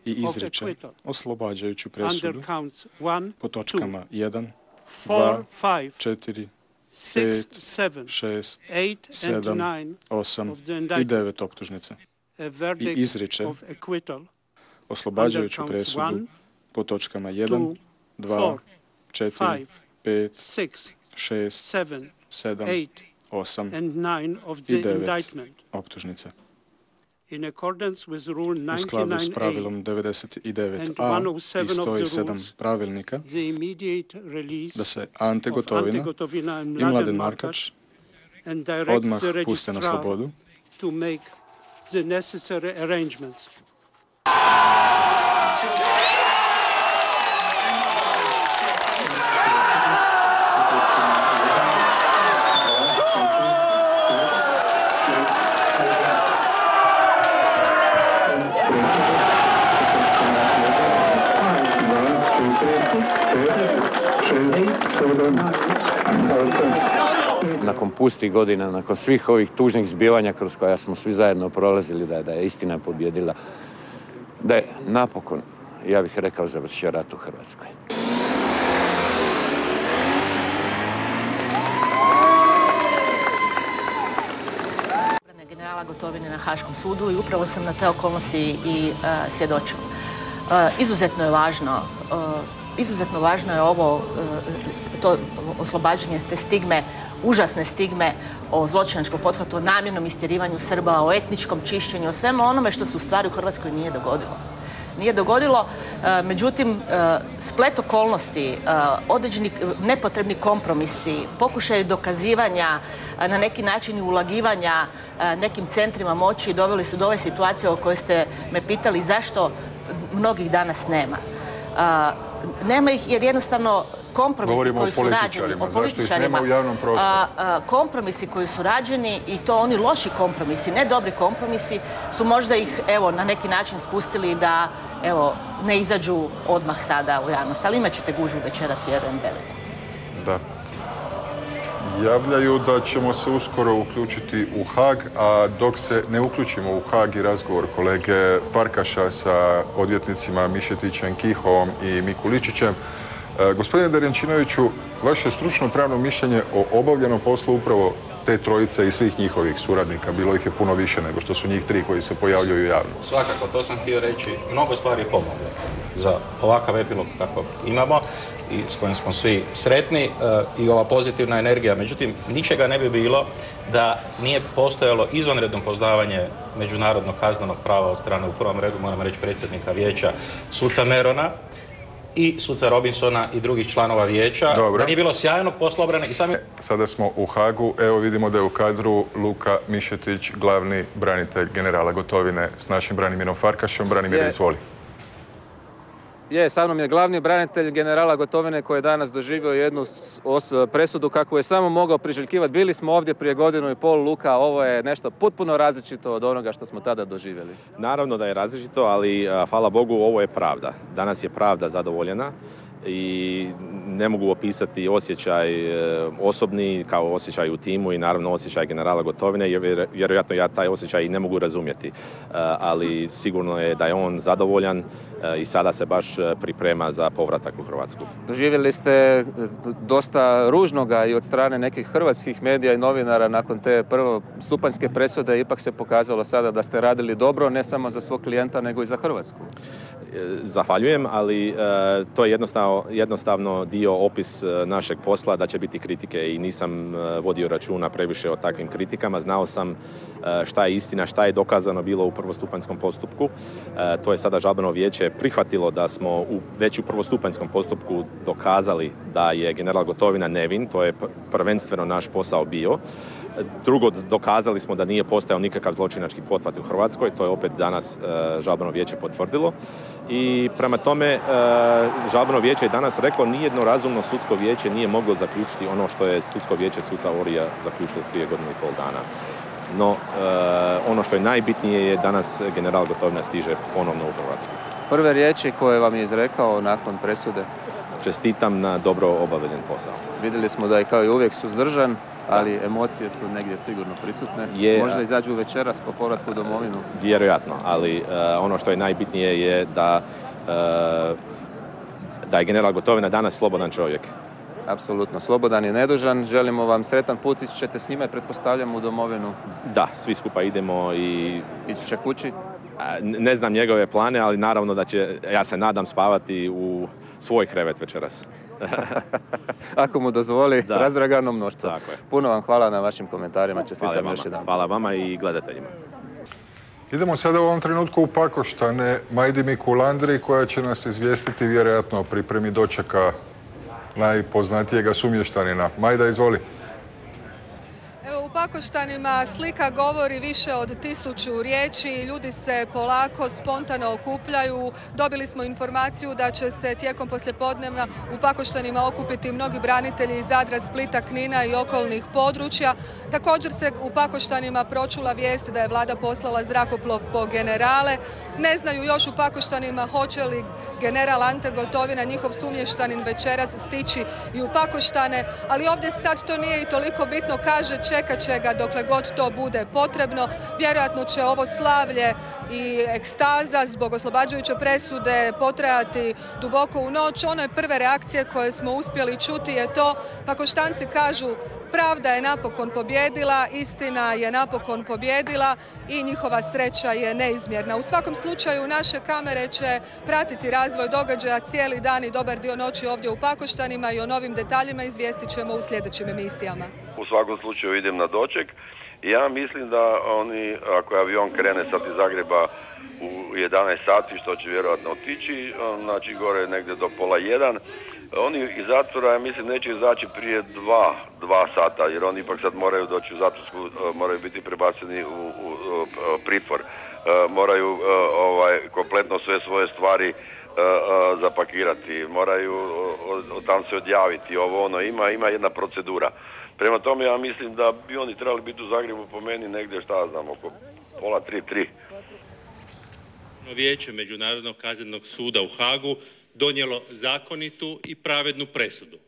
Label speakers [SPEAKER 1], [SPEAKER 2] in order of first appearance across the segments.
[SPEAKER 1] i izriče oslobađajuću presudu po točkama 1, 2, 4, 5, 6, 7, 8 i 9 optužnica i izriče oslobađajuću presudu po točkama 1, 2, 4, 5, 6, 7, 8 i 9 optužnica. U skladu s pravilom 99a i 107 pravilnika da se Ante Gotovina i Mladen Markač odmah puste na slobodu
[SPEAKER 2] nakon pustih godina, nakon svih ovih tužnih zbivanja kroz koja smo svi zajedno prolazili, da je istina pobjedila, da je napokon, ja bih rekao, završio rat u Hrvatskoj.
[SPEAKER 3] Generala Gotovine na Haškom sudu i upravo sam na te okolnosti i svjedočila. Izuzetno važno je ovo, to oslobađanje te stigme, užasne stigme o zločinačkom pothvatu, o namjernom istjerivanju Srba, o etničkom čišćenju, o svemu onome što se u stvari u Hrvatskoj nije dogodilo. Nije dogodilo, međutim, splet okolnosti, određeni nepotrebni kompromisi, pokušaj dokazivanja, na neki način i ulagivanja nekim centrima moći doveli su do ove situacije o kojoj ste me pitali zašto mnogih danas nema. Nema ih jer jednostavno kompromisi koji su rađeni, o političarima, kompromisi koji su rađeni i to oni loši kompromisi, ne dobri kompromisi, su možda ih evo na neki način spustili da evo ne izađu odmah sada u javnost. Ali imat ćete gužvu večeras, vjerujem, veliku.
[SPEAKER 4] Da. Javljaju da ćemo se uskoro uključiti u Haag, a dok se ne uključimo u Haag i razgovor kolege Farkaša sa odvjetnicima Mišetićem, Kihovom i Mikuličićem, gospodine Derenčinoviću, vaše stručno pravno mišljenje o obavljenom poslu upravo te trojice i svih njihovih suradnika, bilo ih je puno više nego što su njih tri koji se pojavljuju javno.
[SPEAKER 5] Svakako, to sam htio reći, mnogo stvari je pomoglo za ovakav epilog kako imamo i s kojim smo svi sretni i ova pozitivna energija. Međutim, ničega ne bi bilo da nije postojalo izvanredno poznavanje međunarodnog kaznenog prava od strane, u prvom redu moram reći, predsjednika vijeća, suca Merona i suca Robinsona i drugih članova vijeća.
[SPEAKER 4] Dobro.
[SPEAKER 5] Da nije bilo sjajnog posla obrane i sami...
[SPEAKER 4] Sada smo u Haagu. Evo vidimo da je u kadru Luka Mišetić, glavni branitelj generala Gotovine s našim Branimirom Farkašom. Branimir, izvoli.
[SPEAKER 6] Sa mnom je glavni branitelj generala Gotovine koji je danas doživio jednu presudu kakvu je samo mogao priželjkivati. Bili smo ovdje prije 1,5 godina, Luka, ovo je nešto potpuno različito od onoga što smo tada doživjeli.
[SPEAKER 7] Naravno da je različito, ali hvala Bogu ovo je pravda. Danas je pravda zadovoljena i ne mogu opisati osjećaj osobni kao osjećaj u timu i naravno osjećaj generala Gotovine, jer vjerojatno ja taj osjećaj i ne mogu razumjeti. Ali sigurno je da je on zadovoljan i sada se baš priprema za povratak u Hrvatsku.
[SPEAKER 6] Doživjeli ste dosta ružnoga i od strane nekih hrvatskih medija i novinara nakon te prvostupanjske presude. Ipak se pokazalo sada da ste radili dobro, ne samo za svog klijenta, nego i za Hrvatsku.
[SPEAKER 7] Zahvaljujem, ali to je jednostavno dio opis našeg posla da će biti kritike i nisam vodio računa previše o takvim kritikama. Znao sam šta je istina, šta je dokazano bilo u prvostupanjskom postupku. To je sada žalbeno vijeće prihvatilo da smo već u prvostupanjskom postupku dokazali da je general Gotovina nevin. To je prvenstveno naš posao bio. Drugo, dokazali smo da nije postojao nikakav zločinački pothvat u Hrvatskoj. To je opet danas žalbeno vijeće potvrdilo. I prema tome, žalbeno vijeće je danas reklo nijedno razumno sudsko vijeće nije moglo zaključiti ono što je sudsko vijeće suca Orija zaključilo prije 1,5 dana. No, ono što je najbitnije je danas general Gotovina stiže ponovno u Hrvatsku.
[SPEAKER 6] Prve riječi koje vam je izrekao nakon presude?
[SPEAKER 7] Čestitam na dobro obavljen posao.
[SPEAKER 6] Vidjeli smo da je kao i uvijek suzdržan. ali emocije su negdje sigurno prisutne. Možda izađu večeras po povratku u domovinu?
[SPEAKER 7] Vjerojatno, ali ono što je najbitnije je da je general Gotovina danas slobodan čovjek.
[SPEAKER 6] Apsolutno, slobodan i nedužan. Želimo vam sretan put. Ići ćete s njime, pretpostavljam, u domovinu?
[SPEAKER 7] Da, svi skupa idemo i...
[SPEAKER 6] Ići će kući?
[SPEAKER 7] Ne znam njegove plane, ali naravno da će, ja se nadam, spavati u svoj krevet večeras.
[SPEAKER 6] Ako mu dozvoli, razdragano mnoštvo.
[SPEAKER 7] Tako je.
[SPEAKER 6] Puno vam hvala na vašim komentarima. Čestitam još jedan.
[SPEAKER 7] Hvala vama i gledateljima.
[SPEAKER 4] Idemo sada u ovom trenutku u Pakoštane, Majdi Mikulandri, koja će nas izvijestiti vjerojatno o pripremi dočeka najpoznatijega sumještanina. Majda, izvoli.
[SPEAKER 8] Evo, u Pakoštanima slika govori više od 1000 riječi. Ljudi se polako, spontano okupljaju. Dobili smo informaciju da će se tijekom poslijepodnevna u Pakoštanima okupiti mnogi branitelji iz Zadra, Splita, Knina i okolnih područja. Također se u Pakoštanima pročula vijest da je vlada poslala zrakoplov po generale. Ne znaju još u Pakoštanima hoće li general Ante Gotovina, njihov sumještanin, večeras stići i u Pakoštane, ali ovdje sad to nije i toliko bitno, kaže, čekat će ga dokle god to bude potrebno. Vjerojatno će ovo slavlje i ekstaza zbog oslobađajuće presude potrajati duboko u noć. One prve reakcije koje smo uspjeli čuti je to, Pakoštanci kažu, pravda je napokon pobjedila, istina je napokon pobjedila i njihova sreća je neizmjerna. U svakom slučaju naše kamere će pratiti razvoj događaja cijeli dan i dobar dio noći ovdje u Pakoštanima i o novim detaljima izvijestit ćemo u sljedećim emisijama.
[SPEAKER 9] U svakom slučaju idem na doček. Ja mislim da oni, ako je avion krene sad iz Zagreba u 11 sati, što će vjerojatno otići, znači gore negdje do 12:30, oni iz zatvora, ja mislim, neće izaći prije 2 sata, jer oni ipak sad moraju doći u zatvorsku, moraju biti prebaceni u pritvor, moraju kompletno sve svoje stvari zapakirati, moraju tam se odjaviti, ovo ono, ima jedna procedura. Prema tome ja mislim da bi oni trebali biti u Zagrebu po meni negdje, šta znam, oko 2:30, 3.
[SPEAKER 10] Vijeće Međunarodnog kaznenog suda u Hagu donijelo zakonitu i pravednu presudu.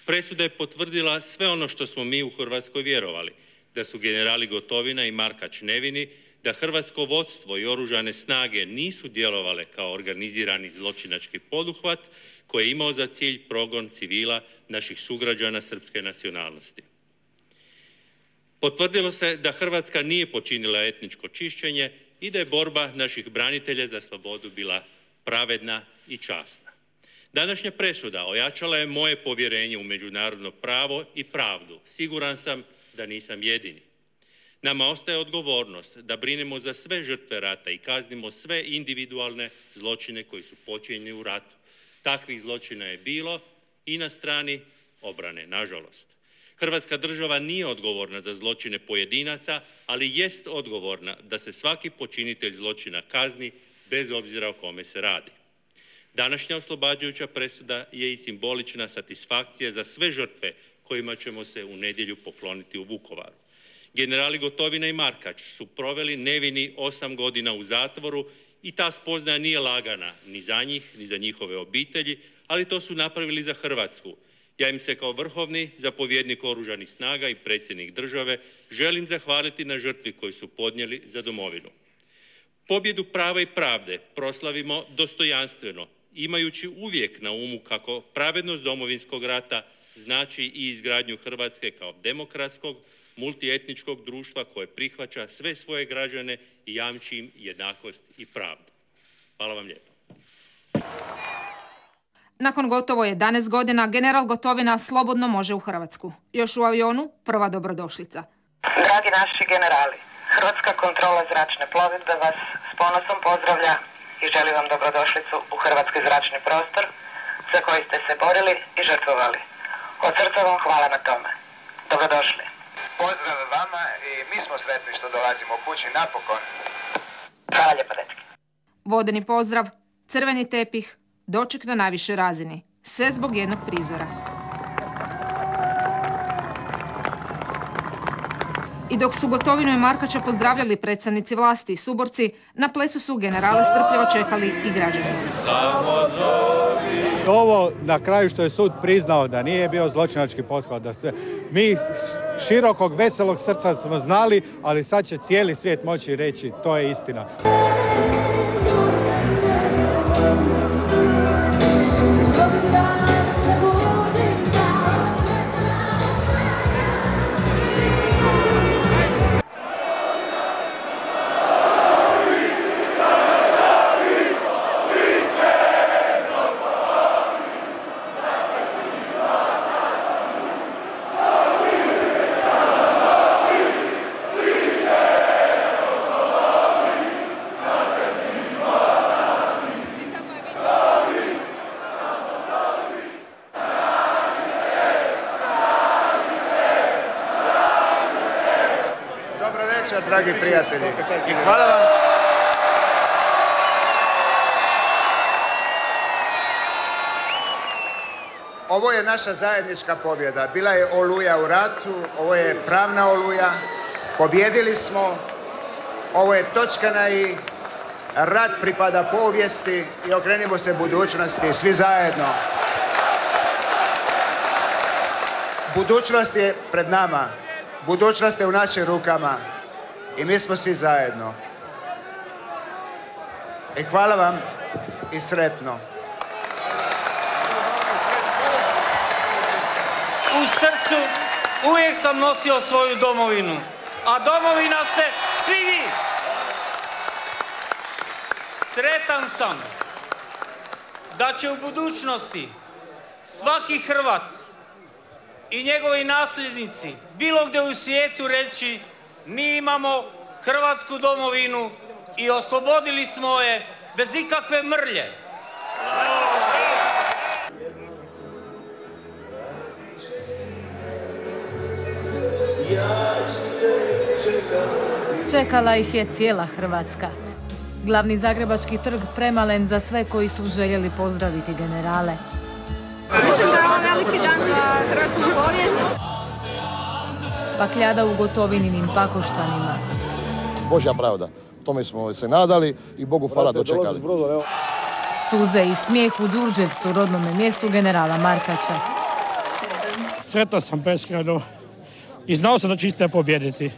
[SPEAKER 10] Presuda je potvrdila sve ono što smo mi u Hrvatskoj vjerovali, da su generali Gotovina i Markač nevini, da hrvatsko vodstvo i oružane snage nisu djelovale kao organizirani zločinački poduhvat koji je imao za cilj progon civila naših sugrađana srpske nacionalnosti. Potvrdilo se da Hrvatska nije počinila etničko čišćenje i da je borba naših branitelja za slobodu bila pravedna i časna. Današnja presuda ojačala je moje povjerenje u međunarodno pravo i pravdu. Siguran sam da nisam jedini. Nama ostaje odgovornost da brinemo za sve žrtve rata i kaznimo sve individualne zločine koji su počinjeni u ratu. Takvih zločina je bilo i na strani obrane, nažalost. Hrvatska država nije odgovorna za zločine pojedinaca, ali jest odgovorna da se svaki počinitelj zločina kazni bez obzira o kome se radi. Današnja oslobađajuća presuda je i simbolična satisfakcija za sve žrtve kojima ćemo se u nedjelju pokloniti u Vukovaru. Generali Gotovina i Markač su proveli nevini 8 godina u zatvoru i ta spoznaja nije lagana ni za njih, ni za njihove obitelji, ali to su napravili za Hrvatsku. Ja im se kao vrhovni zapovjednik oružanih snaga i predsjednik države želim zahvaliti na žrtvi koju su podnijeli za domovinu. Pobjedu prava i pravde proslavimo dostojanstveno, imajući uvijek na umu kako pravednost Domovinskog rata znači i izgradnju Hrvatske kao demokratskog, multietničkog društva koje prihvaća sve svoje građane i jamči im jednakost i pravdu. Hvala vam lijepo.
[SPEAKER 11] Nakon gotovo 11 godina, general Gotovina slobodno može u Hrvatsku. Još u avionu prva dobrodošlica.
[SPEAKER 12] Dragi naši generali, Hrvatska kontrola zračne plovidbe vas s ponosom pozdravlja i želi vam dobrodošlicu u hrvatski zračni prostor za koji ste se borili i žrtvovali. Od srca vam hvala na tome. Dobrodošli.
[SPEAKER 13] Pozdrav vama i mi smo sretni što dolazimo kući napokon.
[SPEAKER 12] Hvala lijepo, dečki.
[SPEAKER 11] Vodeni pozdrav, crveni tepih, doček na najvišoj razini. Sve zbog jednog prizora. I dok su Gotovinu i Markača pozdravljali predstavnici vlasti i suborci, na plesu su generale strpljivo čekali i građani.
[SPEAKER 14] Ovo na kraju što je sud priznao da nije bio zločinački pothvat, da sve mi širokog, veselog srca smo znali, ali sad će cijeli svijet moći reći to je istina.
[SPEAKER 13] Dragi prijatelji, i hvala vam. Ovo je naša zajednička pobjeda. Bila je oluja u ratu, ovo je pravna oluja. Pobjedili smo, ovo je točka na i. Rat pripada povijesti i okrenimo se budućnosti, svi zajedno. Budućnost je pred nama, budućnost je u našim rukama. I mi smo svi zajedno. I hvala vam i sretno.
[SPEAKER 15] U srcu uvijek sam nosio svoju domovinu, a domovina ste svi vi. Sretan sam da će u budućnosti svaki Hrvat i njegovi nasljednici bilo gdje u svijetu reći: mi imamo Hrvatsku domovinu i oslobodili smo je bez ikakve mrlje.
[SPEAKER 16] Čekala ih je cijela Hrvatska. Glavni zagrebački trg premalen za sve koji su željeli pozdraviti generale.
[SPEAKER 11] Mislim da je ovo veliki dan za hrvatsku povijest.
[SPEAKER 16] Bakljada u Gotovininim Pakoštanima.
[SPEAKER 17] Božja pravda. Tome smo se nadali i Bogu hvala dočekali.
[SPEAKER 16] Suze i smijeh u Đurđevcu, rodnome mjestu generala Markača.
[SPEAKER 18] Sretan sam beskrajno i znao sam da će Istina pobijediti.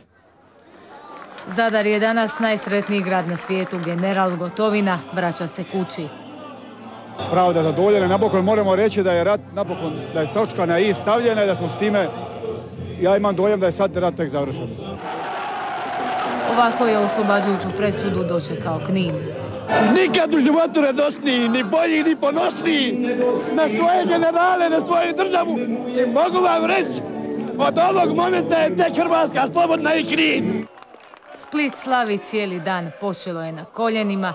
[SPEAKER 16] Zadar je danas najsretniji grad na svijetu. General Gotovina vraća se kući.
[SPEAKER 14] Pravda zadovoljena. Napokon moramo reći da je rat, napokon da je točka na i stavljena i da smo s time, ja imam dojam da je sad rat tek završen.
[SPEAKER 16] Ovako je oslobađajuću presudu dočekao Knin.
[SPEAKER 18] Nikad u životu radosniji, ni bolji, ni ponosniji na svoje generale, na svoju državu. I mogu vam reći, od ovog momenta je tek Hrvatska slobodna i Knin.
[SPEAKER 16] Split slavi cijeli dan, počelo je na koljenima.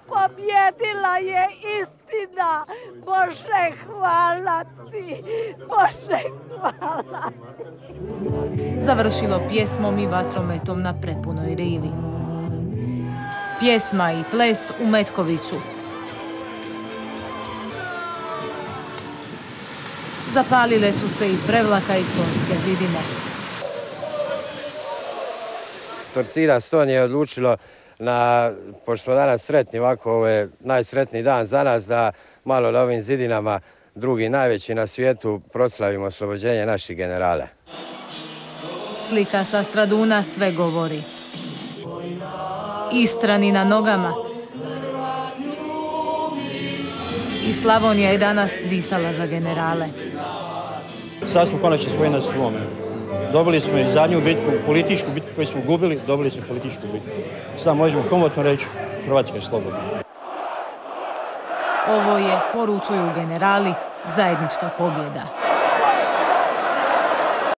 [SPEAKER 19] Pobjedila je istina! Bože, hvala ti! Bože, hvala ti!
[SPEAKER 16] Završilo pjesmom i vatrometom na prepunoj rivi. Pjesma i ples u Metkoviću. Zapalile su se i Prevlaka i Stonske zidine.
[SPEAKER 20] Torcida Ston je odlučilo, pošto smo danas sretni, ovako ovo je najsretniji dan za nas, da malo na ovim zidinama, drugi najveći na svijetu, proslavimo oslobođenje naših generale.
[SPEAKER 16] Slika sa Straduna sve govori. Istrani na nogama. I Slavonija je danas disala za generale.
[SPEAKER 18] Sad smo konačno svoji na svome. Dobili smo i zadnju bitku, političku bitku koju smo gubili, dobili smo političku bitku. Sad možemo komotno reći, Hrvatska je slobodna.
[SPEAKER 16] Ovo je, poručuju generali, zajednička pobjeda.